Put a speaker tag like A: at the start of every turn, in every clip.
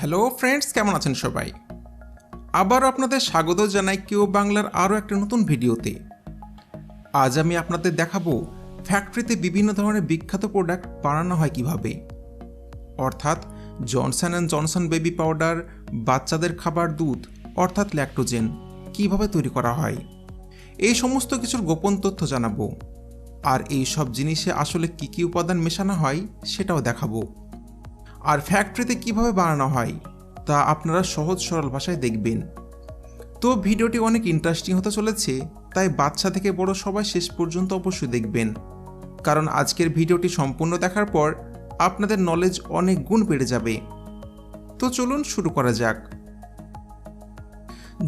A: Hello friends, কেমন আছেন সবাই? আবার আপনাদের স্বাগত জানাই কেউ বাংলার আরও একটা নতুন ভিডিওতে। আজ আমি আপনাদের দেখাবো ফ্যাক্টরিতে বিভিন্ন ধরনের বিখ্যাত প্রোডাক্ট বানানো হয় কিভাবে, অর্থাৎ Johnson and Johnson baby powder, বাচ্চাদের খাবার দুধ অর্থাৎ ল্যাকটোজেন কিভাবে তৈরি করা হয়। এই সমস্ত কিছুর গোপন তথ্য জানাবো, আর এই সব জিনিসে আসলে কী কী উপাদান মেশানো হয় সেটাও দেখাবো। আর ফ্যাক্টরিতে কিভাবে বানানো হয় তা আপনারা সহজ সরল ভাষায় দেখবেন। তো ভিডিওটি অনেক ইন্টারেস্টিং হতে চলেছে, তাই বাচ্চা থেকে বড় সবাই শেষ পর্যন্ত অবশ্যই দেখবেন, কারণ আজকের ভিডিওটি সম্পূর্ণ দেখার পর আপনাদের নলেজ অনেক গুণ বেড়ে যাবে। তো চলুন শুরু করা যাক।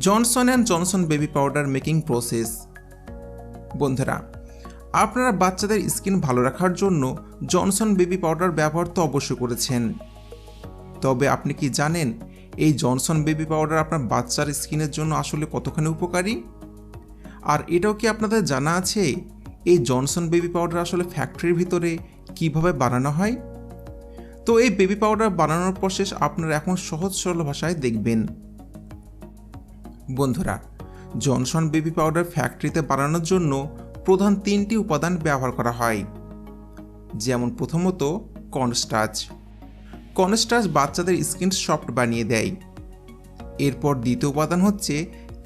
A: Johnson and Johnson baby powder making process. বন্ধুরা, আপনারা বাচ্চাদের স্কিন ভালো রাখার জন্য জনসন বেবি পাউডার ব্যবহার তো অবশ্যই করেছেন, তবে আপনি কি জানেন এই জনসন বেবি পাউডার আপনার বাচ্চার স্কিনের জন্য আসলে কতখানি উপকারী? আর এটাও কি আপনাদের জানা আছে এই জনসন বেবি পাউডার আসলে ফ্যাক্টরির ভিতরে কিভাবে বানানো হয়? তো এই বেবি পাউডার বানানোর প্রসেস আপনারা এখন সহজ সরল ভাষায় দেখবেন। বন্ধুরা, জনসন বেবি পাউডার ফ্যাক্টরিতে বানানোর জন্য প্রধান 3টি উপাদান ব্যবহার করা হয়। যেমন প্রথমত কর্নস্টার্চ। কর্নস্টার্চ বাচ্চাদের স্কিন সফট বানিয়ে দেয়। এরপর দ্বিতীয় উপাদান হচ্ছে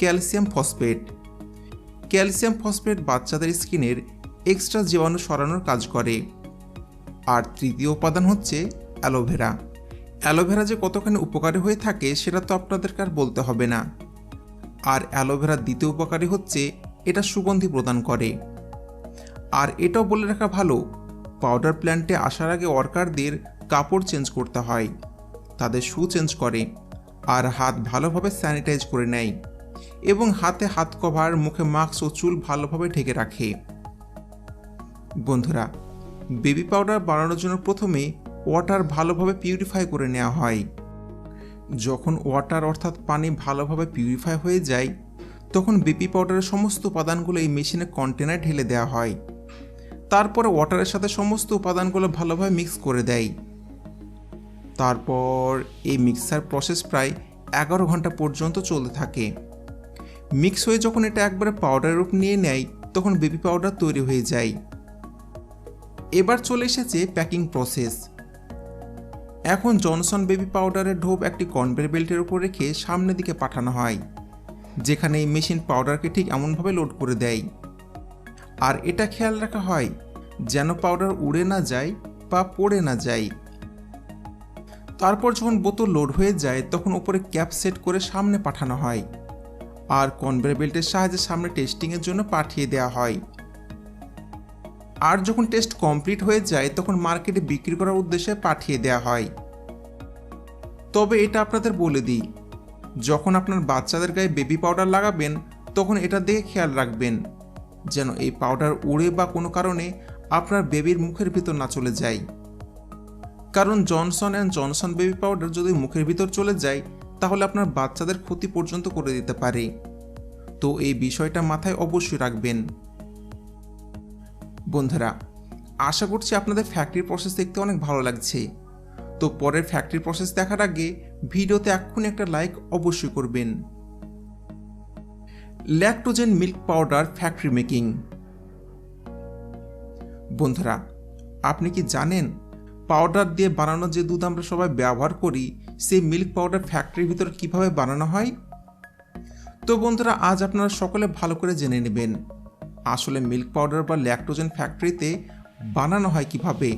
A: ক্যালসিয়াম ফসফেট। ক্যালসিয়াম ফসফেট বাচ্চাদের স্কিনের এক্সট্রা জীবাণু সরানোর কাজ করে। আর তৃতীয় উপাদান হচ্ছে অ্যালোভেরা। অ্যালোভেরা যে কতখানি উপকারী হয়ে থাকে সেটা তো আপনাদেরকে আর বলতে হবে না। আর অ্যালোভেরার দ্বিতীয় উপকারী হচ্ছে এটা সুগন্ধি প্রদান করে। আর এটাও বলে রাখা ভালো, পাউডার প্ল্যান্টে আসার আগে ওয়ার্কারদের কাপড় চেঞ্জ করতে হয়, তাদের শু চেঞ্জ করে, আর হাত ভালোভাবে স্যানিটাইজ করে নেয়, এবং হাতে হাত কভার, মুখে মাস্ক ও চুল ভালোভাবে ঢেকে রাখে। বন্ধুরা, বেবি পাউডার বানানোর জন্য প্রথমে ওয়াটার ভালোভাবে পিউরিফাই করে নেওয়া হয়। যখন ওয়াটার অর্থাৎ পানি ভালোভাবে পিউরিফাই হয়ে যায়, তখন বেবি পাউডারের সমস্ত উপাদানগুলো এই মেশিনে কন্টেনারে ঢেলে দেওয়া হয়। তারপরে ওয়াটারের সাথে সমস্ত উপাদানগুলো ভালোভাবে মিক্স করে দেয়। তারপর এই মিক্সার প্রসেস প্রায় 11 ঘন্টা পর্যন্ত চলতে থাকে। মিক্স হয়ে যখন এটা একবারে পাউডার রূপ নিয়ে নেয়, তখন বেবি পাউডার তৈরি হয়ে যায়। এবার চলে এসেছে প্যাকিং প্রসেস। এখন জনসন বেবি পাউডারের ঢোপ একটি কনভেয়ার বেল্টের উপর রেখে সামনের দিকে পাঠানো হয়, যেখানে এই মেশিন পাউডারকে ঠিক এমনভাবে লোড করে দেয়। আর এটা খেয়াল রাখা হয় যেন পাউডার উড়ে না যায় বা পড়ে না যায়। তারপর যখন বোতল লোড হয়ে যায়, তখন উপরে ক্যাপ সেট করে সামনে পাঠানো হয়, আর কনভেয়ার বেল্টের সাহায্যে সামনে টেস্টিংয়ের জন্য পাঠিয়ে দেওয়া হয়। আর যখন টেস্ট কমপ্লিট হয়ে যায়, তখন মার্কেটে বিক্রি করার উদ্দেশ্যে পাঠিয়ে দেওয়া হয়। তবে এটা আপনাদের বলে দিই, যখন আপনার বাচ্চাদের গায়ে বেবি পাউডার লাগাবেন, তখন এটার দিকে খেয়াল রাখবেন যেন এই পাউডার উড়ে বা কোনো কারণে আপনার বেবির মুখের ভিতর না চলে যায়। কারণ Johnson and Johnson baby powder যদি মুখের ভিতর চলে যায়, তাহলে আপনার বাচ্চাদের ক্ষতি পর্যন্ত করে দিতে পারে। তো এই বিষয়টা মাথায় অবশ্যই রাখবেন। বন্ধুরা, আশা করছি আপনাদের ফ্যাক্টরি প্রসেস দেখতে অনেক ভালো লাগছে। তো পরের ফ্যাক্টরি প্রসেস দেখার আগে ভিডিওতে এক্ষুনি একটা লাইক অবশ্যই করবেন। Lactogen milk powder factory making. বন্ধুরা, আপনি কি জানেন পাউডার দিয়ে বানানো যে দুধ আমরা সবাই ব্যবহার করি, সেই মিল্ক পাউডার ফ্যাক্টরির ভিতরে কিভাবে বানানো হয়? তো বন্ধুরা, আজ আপনারা সকলে ভালো করে জেনে নেবেন আসলে মিল্ক পাউডার বা ল্যাকটোজেন ফ্যাক্টরিতে বানানো হয় কিভাবে,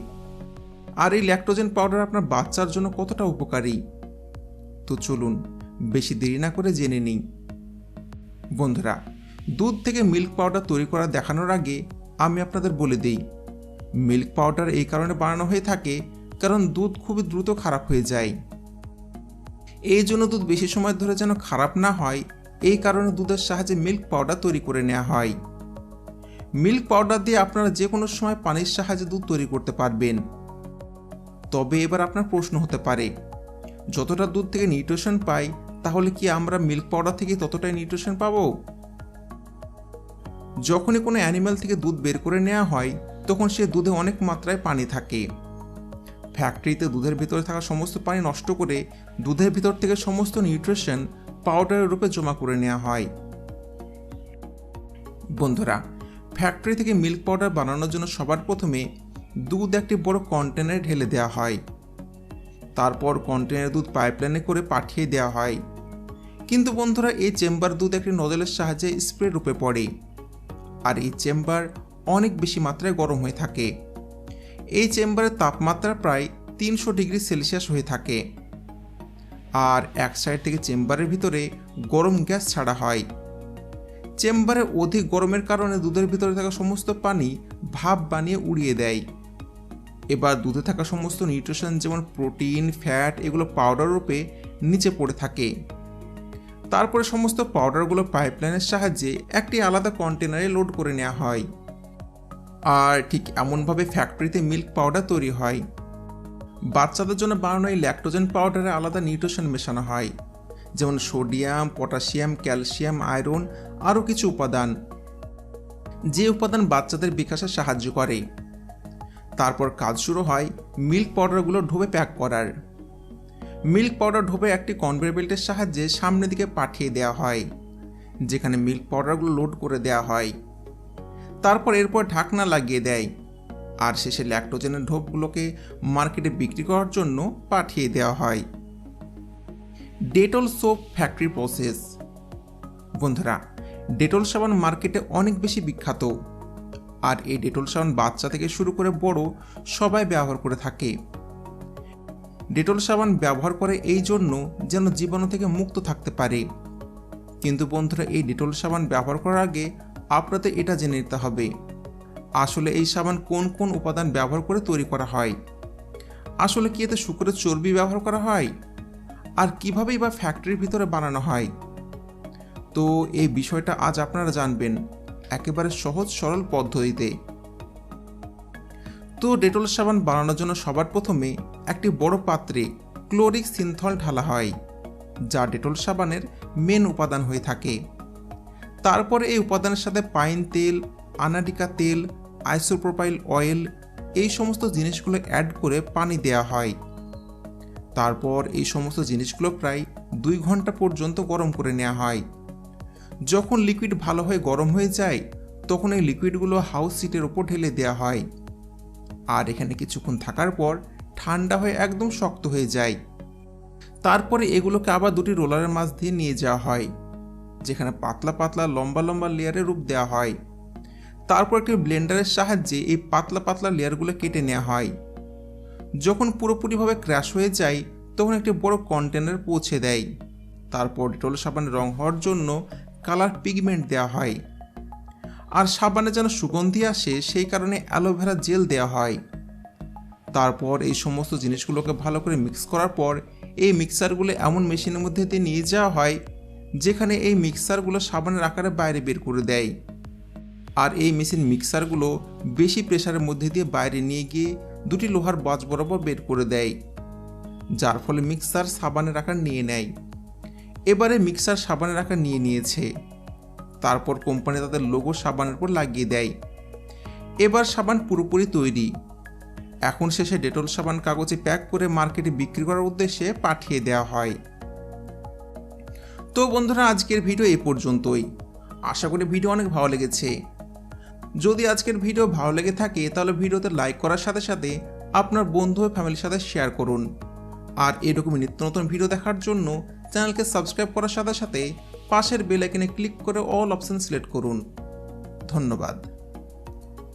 A: আর এই ল্যাকটোজেন পাউডার আপনার বাচ্চার জন্য কতটা উপকারী। তো চলুন বেশি দেরি না করে জেনে নিই। বন্ধুরা, দুধ থেকে মিল্ক পাউডার তৈরি করা দেখানোর আগে আমি আপনাদের বলে দিই, মিল্ক পাউডার এই কারণে বানানো হয়ে থাকে কারণ দুধ খুবই দ্রুত খারাপ হয়ে যায়। এই জন্য দুধ বেশি সময় ধরে যেন খারাপ না হয়, এই কারণে দুধের সাহায্যে মিল্ক পাউডার তৈরি করে নেওয়া হয়। মিল্ক পাউডার দিয়ে আপনারা যে কোনো সময় পানির সাহায্যে দুধ তৈরি করতে পারবেন। তবে এবার আপনার প্রশ্ন হতে পারে, যতটা দুধ থেকে নিউট্রিশন পাই, তাহলে কি আমরা মিল্ক পাউডার থেকে ততটাই নিউট্রিশন পাবো? যখনই কোনো অ্যানিমাল থেকে দুধ বের করে নেওয়া হয়, তখন সে দুধে অনেক মাত্রায় পানি থাকে। ফ্যাক্টরিতে দুধের ভিতরে থাকা সমস্ত পানি নষ্ট করে দুধের ভিতর থেকে সমস্ত নিউট্রিশন পাউডারের রূপে জমা করে নেওয়া হয়। বন্ধুরা, ফ্যাক্টরি থেকে মিল্ক পাউডার বানানোর জন্য সবার প্রথমে দুধ একটি বড় কন্টেনারে ঢেলে দেওয়া হয়। তারপর কন্টেনারে দুধ পাইপলাইনে করে পাঠিয়ে দেওয়া হয়। কিন্তু বন্ধুরা, এই চেম্বার দুধ একটি নজলের সাহায্যে স্প্রে রূপে পড়ে, আর এই চেম্বার অনেক বেশি মাত্রায় গরম হয়ে থাকে। এই চেম্বারের তাপমাত্রা প্রায় 300 ডিগ্রি সেলসিয়াস হয়ে থাকে, আর এক সাইড থেকে চেম্বারের ভিতরে গরম গ্যাস ছাড়া হয়। চেম্বারে অধিক গরমের কারণে দুধের ভিতরে থাকা সমস্ত পানি ভাপ বানিয়ে উড়িয়ে দেয়। এবার দুধে থাকা সমস্ত নিউট্রিশন যেমন প্রোটিন, ফ্যাট এগুলো পাউডার রূপে নিচে পড়ে থাকে। তারপরে সমস্ত পাউডারগুলো পাইপলাইনের সাহায্যে একটি আলাদা কন্টেনারে লোড করে নেওয়া হয়। আর ঠিক এমনভাবে ফ্যাক্টরিতে মিল্ক পাউডার তৈরি হয়। বাচ্চাদের জন্য বানানো এই ল্যাকটোজেন পাউডারে আলাদা নিউট্রিশন মেশানো হয়, যেমন সোডিয়াম, পটাশিয়াম, ক্যালসিয়াম, আয়রন আরও কিছু উপাদান, যে উপাদান বাচ্চাদের বিকাশে সাহায্য করে। তারপর কাজ শুরু হয় মিল্ক পাউডারগুলো ঢোবে প্যাক করার। মিল্ক পাউডার ঢোবে একটি কনভেয়ার বেল্টের সাহায্যে সামনের দিকে পাঠিয়ে দেওয়া হয়, যেখানে মিল্ক পাউডারগুলো লোড করে দেওয়া হয়। তারপর এরপর ঢাকনা লাগিয়ে দেয়, আর শেষে ল্যাকটোজেনের ঢোপগুলোকে মার্কেটে বিক্রি করার জন্য পাঠিয়ে দেওয়া হয়। Dettol soap factory process. বন্ধুরা, ডেটল সাবান মার্কেটে অনেক বেশি বিখ্যাত, আর এই ডেটল সাবান বাচ্চা থেকে শুরু করে বড় সবাই ব্যবহার করে থাকে। ডেটল সাবান ব্যবহার করে এই জন্য যেন জীবাণু থেকে মুক্ত থাকতে পারে। কিন্তু বন্ধুরা, এই ডেটল সাবান ব্যবহার করার আগে আপনাদের এটা জেনে নিতে হবে আসলে এই সাবান কোন কোন উপাদান ব্যবহার করে তৈরি করা হয়। আসলে কি এতে শুকরের চর্বি ব্যবহার করা হয়, আর কিভাবেই বা ফ্যাক্টরির ভিতরে বানানো হয়। তো এই বিষয়টা আজ আপনারা জানবেন একেবারে সহজ সরল পদ্ধতিতে। তো ডেটল সাবান বানানোর জন্য সবার প্রথমে একটি বড় পাত্রে ক্লোরিক সিনথল ঢালা হয়, যা ডেটল সাবানের মেন উপাদান হয়ে থাকে। তারপরে এই উপাদানের সাথে পাইন তেল, আনাডিকা তেল, আইসোপ্রোপাইল অয়েল এই সমস্ত জিনিসগুলো অ্যাড করে পানি দেওয়া হয়। তারপর এই সমস্ত জিনিসগুলো প্রায় 2 ঘন্টা পর্যন্ত গরম করে নেওয়া হয়। যখন লিকুইড ভালো হয়ে গরম হয়ে যায়, তখন এই লিকুইডগুলো হাউস সিটের ওপর ঢেলে দেওয়া হয়, আর এখানে কিছুক্ষণ থাকার পর ঠান্ডা হয়ে একদম শক্ত হয়ে যায়। তারপরে এগুলোকে আবার 2টি রোলারের মাঝ দিয়ে নিয়ে যাওয়া হয়, যেখানে পাতলা পাতলা লম্বা লম্বা লেয়ারে রূপ দেওয়া হয়। তারপর একটি ব্লেন্ডারের সাহায্যে এই পাতলা পাতলা লেয়ারগুলো কেটে নেওয়া হয়। যখন পুরোপুরিভাবে ক্র্যাশ হয়ে যায়, তখন একটি বড় কন্টেনার পৌঁছে দেয়। তারপর ডেটল সাবানের রং হওয়ার জন্য কালার পিগমেন্ট দেওয়া হয়, আর সাবানে যেন সুগন্ধি আসে সেই কারণে অ্যালোভেরা জেল দেওয়া হয়। তারপর এই সমস্ত জিনিসগুলোকে ভালো করে মিক্স করার পর এই মিক্সারগুলো এমন মেশিনের মধ্যে দিয়ে নিয়ে যাওয়া হয়, যেখানে এই মিক্সারগুলো সাবানের আকারে বাইরে বের করে দেয়। আর এই মেশিন মিক্সারগুলো বেশি প্রেসারের মধ্যে দিয়ে বাইরে নিয়ে গিয়ে 2টি লোহার বাজ বরাবর বের করে দেয়, যার ফলে মিক্সার সাবানের আকার নিয়ে নেয়। এবারে মিক্সার সাবানের আকার নিয়ে নিয়েছে। তারপর কোম্পানি তাদের লোগো সাবানের উপর লাগিয়ে দেয়। এবার সাবান পুরোপুরি তৈরি। এখন শেষে ডেটল সাবান কাগজে প্যাক করে মার্কেটে বিক্রি করার উদ্দেশ্যে পাঠিয়ে দেওয়া হয়। তো বন্ধুরা, আজকের ভিডিও এই পর্যন্তই। আশা করি ভিডিও অনেক ভালো লেগেছে। যদি আজকের ভিডিও ভালো লেগে থাকে তাহলে ভিডিওতে লাইক করার সাথে সাথে আপনার বন্ধু ও ফ্যামিলির সাথে শেয়ার করুন। আর এরকমই নিত্য নতুন ভিডিও দেখার জন্য চ্যানেলকে সাবস্ক্রাইব করার সাথে সাথে পাশের বেল আইকনে ক্লিক করে অল অপশন সিলেক্ট করুন। ধন্যবাদ।